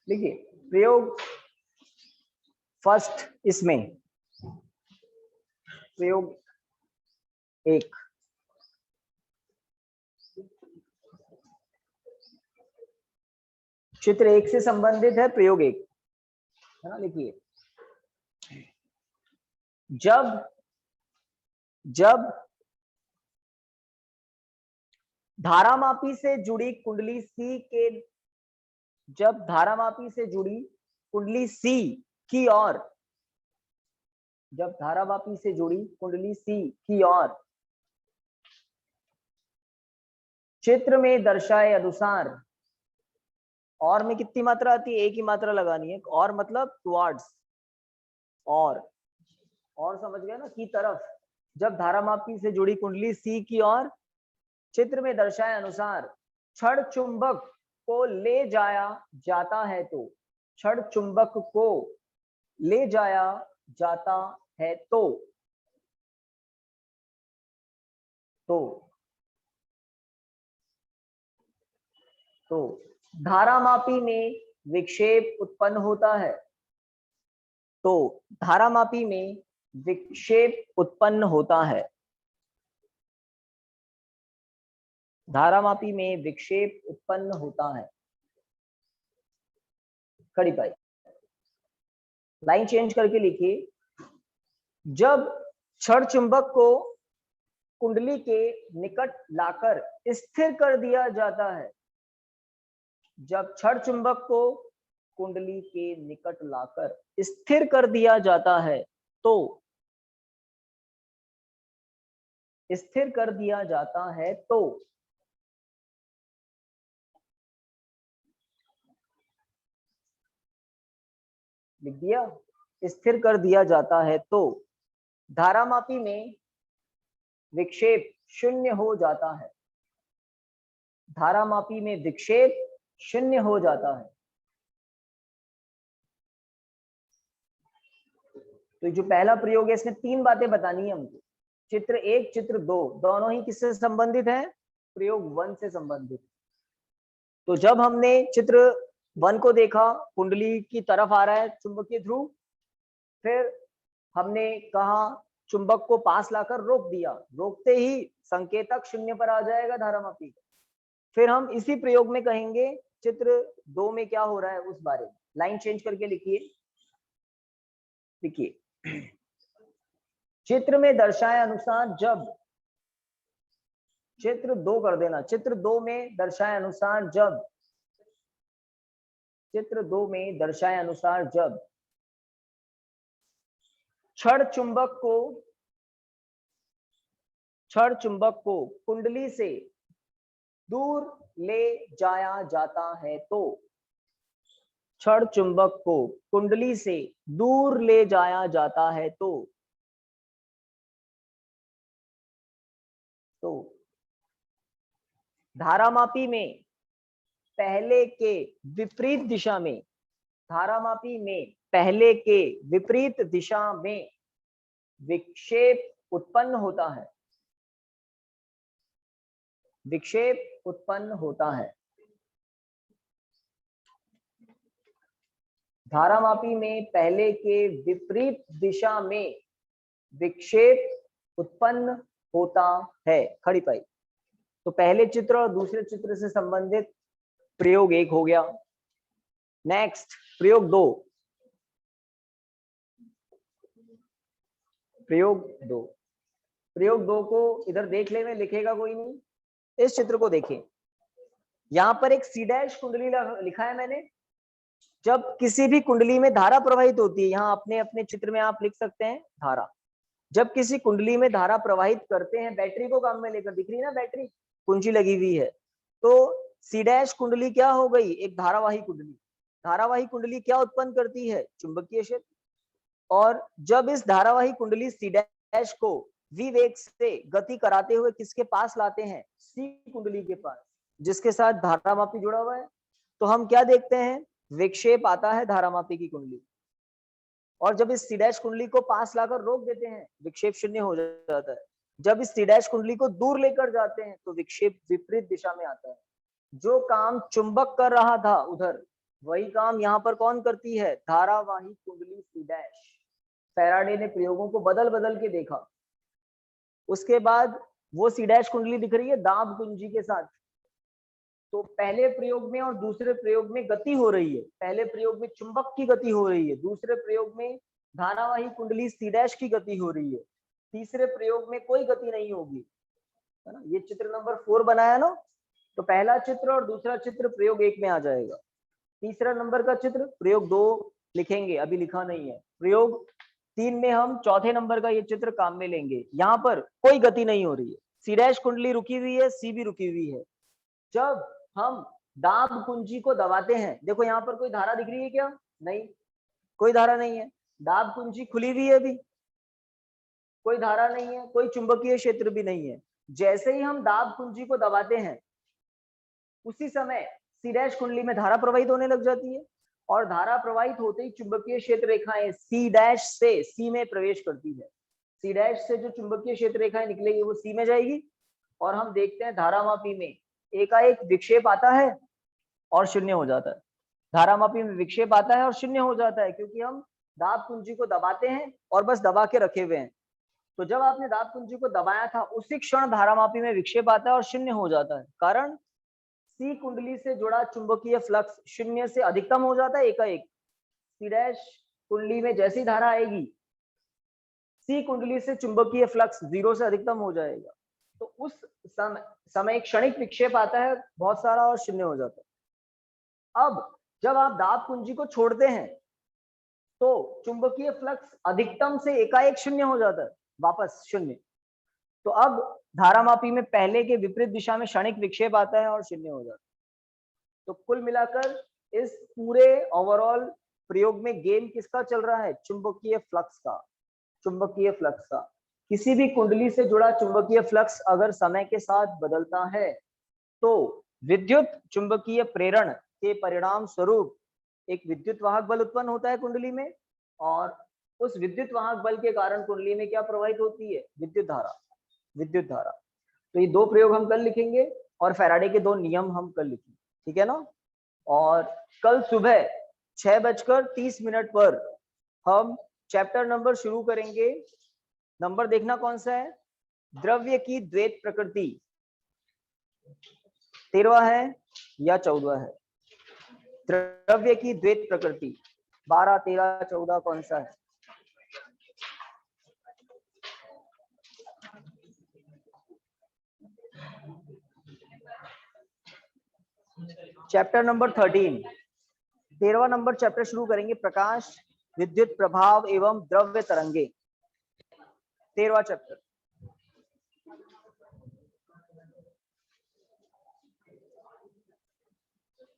देखिए, प्रयोग फर्स्ट, इसमें प्रयोग 1, चित्र 1 से संबंधित है प्रयोग 1, है ना। लिखिए, जब जब धारामापी से जुड़ी कुंडली सी के जब धारामापी से जुड़ी कुंडली सी की ओर जब धारामापी से जुड़ी कुंडली सी की ओर चित्र में दर्शाए अनुसार, और में कितनी मात्रा आती है? एक ही मात्रा लगानी है। और मतलब टुवर्ड्स, और समझ गया ना, की तरफ। जब धारामापी से जुड़ी कुंडली सी की ओर चित्र में दर्शाए अनुसार छड़ चुंबक को ले जाया जाता है, तो छड़ चुंबक को ले जाया जाता है तो धारामापी में विक्षेप उत्पन्न होता है। तो धारामापी में विक्षेप उत्पन्न होता है। धारामापी में विक्षेप उत्पन्न होता है। खड़ी पाई, लाइन चेंज करके लिखिए, जब छड़ चुंबक को कुंडली के निकट लाकर स्थिर कर दिया जाता है। जब छड़ चुंबक को कुंडली के निकट लाकर स्थिर कर दिया जाता है, तो स्थिर कर दिया जाता है तो लिख दिया, स्थिर कर दिया जाता है तो धारामापी में विक्षेप शून्य हो जाता है। धारामापी में विक्षेप शून्य हो जाता है। तो जो पहला प्रयोग है इसमें 3 बातें बतानी है हमको। चित्र 1, चित्र 2 दोनों ही किससे संबंधित है? प्रयोग 1 से संबंधित। तो जब हमने चित्र 1 को देखा, कुंडली की तरफ आ रहा है चुंबकीय ध्रुव, फिर हमने कहा चुंबक को पास लाकर रोक दिया, रोकते ही संकेतक शून्य पर आ जाएगा धारामापी। फिर हम इसी प्रयोग में कहेंगे चित्र 2 में क्या हो रहा है उस बारे में। लाइन चेंज करके लिखिए, लिखिए चित्र में दर्शाए अनुसार जब, चित्र 2 कर देना, चित्र 2 में दर्शाए अनुसार जब, चित्र 2 में दर्शाए अनुसार जब क्षण चुंबक को कुंडली से दूर ले जाया जाता है, तो क्षण चुंबक को कुंडली से दूर ले जाया जाता है तो धारामापी में पहले के विपरीत दिशा में, धारामापी में पहले के विपरीत दिशा में विक्षेप उत्पन्न होता है, विक्षेप उत्पन्न होता है। धारामापी में पहले के विपरीत दिशा में विक्षेप उत्पन्न होता है। खड़ी पाई। तो पहले चित्र और दूसरे चित्र से संबंधित प्रयोग 1 हो गया। नेक्स्ट प्रयोग 2, प्रयोग 2, प्रयोग 2 को इधर देख ले, में लिखेगा कोई नहीं। इस चित्र को देखें, यहां पर एक C' कुंडली लिखा है मैंने। जब किसी भी कुंडली में धारा प्रवाहित होती है, यहाँ अपने अपने चित्र में आप लिख सकते हैं धारा। जब किसी कुंडली में धारा प्रवाहित करते हैं, बैटरी को काम में लेकर, दिख रही है ना बैटरी कुंजी लगी हुई है, तो C' कुंडली क्या हो गई? एक धारावाही कुंडली। धारावाही कुंडली क्या उत्पन्न करती है? चुंबकीय क्षेत्र। और जब इस धारावाही कुंडली C' को v वेग से गति कराते हुए किसके पास लाते हैं? C कुंडली के पास, जिसके साथ धारामापी जुड़ा हुआ है, तो हम क्या देखते हैं? विक्षेप आता है धारामापी की कुंडली। और जब इस C' कुंडली को पास लाकर रोक देते हैं, विक्षेप शून्य हो जाता है। जब इस C' कुंडली को दूर लेकर जाते हैं तो विक्षेप विपरीत दिशा में आता है। जो काम चुंबक कर रहा था उधर, वही काम यहाँ पर कौन करती है? धारावाही कुंडली C'। फैराडे ने प्रयोगों को बदल बदल के देखा। उसके बाद वो C' कुंडली दिख रही है दाब कुंजी के साथ। तो पहले प्रयोग में और दूसरे प्रयोग में गति हो रही है। पहले प्रयोग में चुंबक की गति हो रही है, दूसरे प्रयोग में धारावाही कुंडली C' की गति हो रही है, तीसरे प्रयोग में कोई गति नहीं होगी, है ना। ये चित्र नंबर 4 बनाया ना, तो पहला चित्र और दूसरा चित्र प्रयोग 1 में आ जाएगा। तीसरा नंबर का चित्र प्रयोग 2 लिखेंगे, अभी लिखा नहीं है। प्रयोग 3 में हम चौथे नंबर का ये चित्र काम में लेंगे। यहाँ पर कोई गति नहीं हो रही है, C' कुंडली रुकी हुई है, C भी रुकी हुई है। जब हम दाब कुंजी को दबाते हैं, देखो यहाँ पर कोई धारा दिख रही है क्या? नहीं, कोई धारा नहीं है। दाब कुंजी खुली हुई है, अभी कोई धारा नहीं है, कोई चुंबकीय क्षेत्र भी नहीं है। जैसे ही हम दाब कुंजी को दबाते हैं, उसी समय C' कुंडली में धारा प्रवाहित होने लग जाती है, और धारा प्रवाहित होते ही चुंबकीय क्षेत्र रेखाएं C' से C में प्रवेश करती है। C' से जो चुंबकीय क्षेत्र रेखाएं निकलेगी वो C में जाएगी, और हम देखते हैं धारामापी में एकाएक विक्षेप आता है और शून्य हो जाता है। धारामापी में विक्षेप आता है और शून्य हो जाता है, क्योंकि हम दाब कुंजी को दबाते हैं और बस दबा के रखे हुए हैं। तो जब आपने दाब कुंजी को दबाया था, उसी क्षण धारामापी में विक्षेप आता है और शून्य हो जाता है। कारण C कुंडली से जुड़ा चुंबकीय फ्लक्स शून्य से अधिकतम हो जाता है एकाएक। C' कुंडली में जैसी धारा आएगी, C कुंडली से चुंबकीय फ्लक्स 0 से अधिकतम हो जाएगा। तो उस समय क्षणिक विक्षेप आता है बहुत सारा और शून्य हो जाता है। अब जब आप दाब कुंजी को छोड़ते हैं, तो चुंबकीय फ्लक्स अधिकतम से एकाएक शून्य हो जाता है, वापस शून्य। तो अब धारामापी में पहले के विपरीत दिशा में क्षणिक विक्षेप आता है और शून्य हो जाता है। तो कुल मिलाकर इस पूरे ओवरऑल प्रयोग में गेम किसका चल रहा है? चुंबकीय फ्लक्स का। चुंबकीय फ्लक्स का किसी भी कुंडली से जुड़ा चुंबकीय फ्लक्स अगर समय के साथ बदलता है, तो विद्युत चुंबकीय प्रेरण के परिणाम स्वरूप एक विद्युत वाहक बल उत्पन्न होता है कुंडली में, और उस विद्युत वाहक बल के कारण कुंडली में क्या प्रवाहित होती है? विद्युत धारा। विद्युत धारा। तो ये दो प्रयोग हम कल लिखेंगे और फैराडे के दो नियम हम कल लिखेंगे, ठीक है ना। और कल सुबह 6:30 पर हम चैप्टर नंबर शुरू करेंगे। नंबर देखना कौन सा है? द्रव्य की द्वैत प्रकृति। 13वां है या 14वां है? द्रव्य की द्वैत प्रकृति 12, 13, 14 कौन सा है? चैप्टर नंबर 13, 13वां नंबर चैप्टर शुरू करेंगे, प्रकाश, विद्युत प्रभाव एवं द्रव्य तरंगे। 13वां चैप्टर।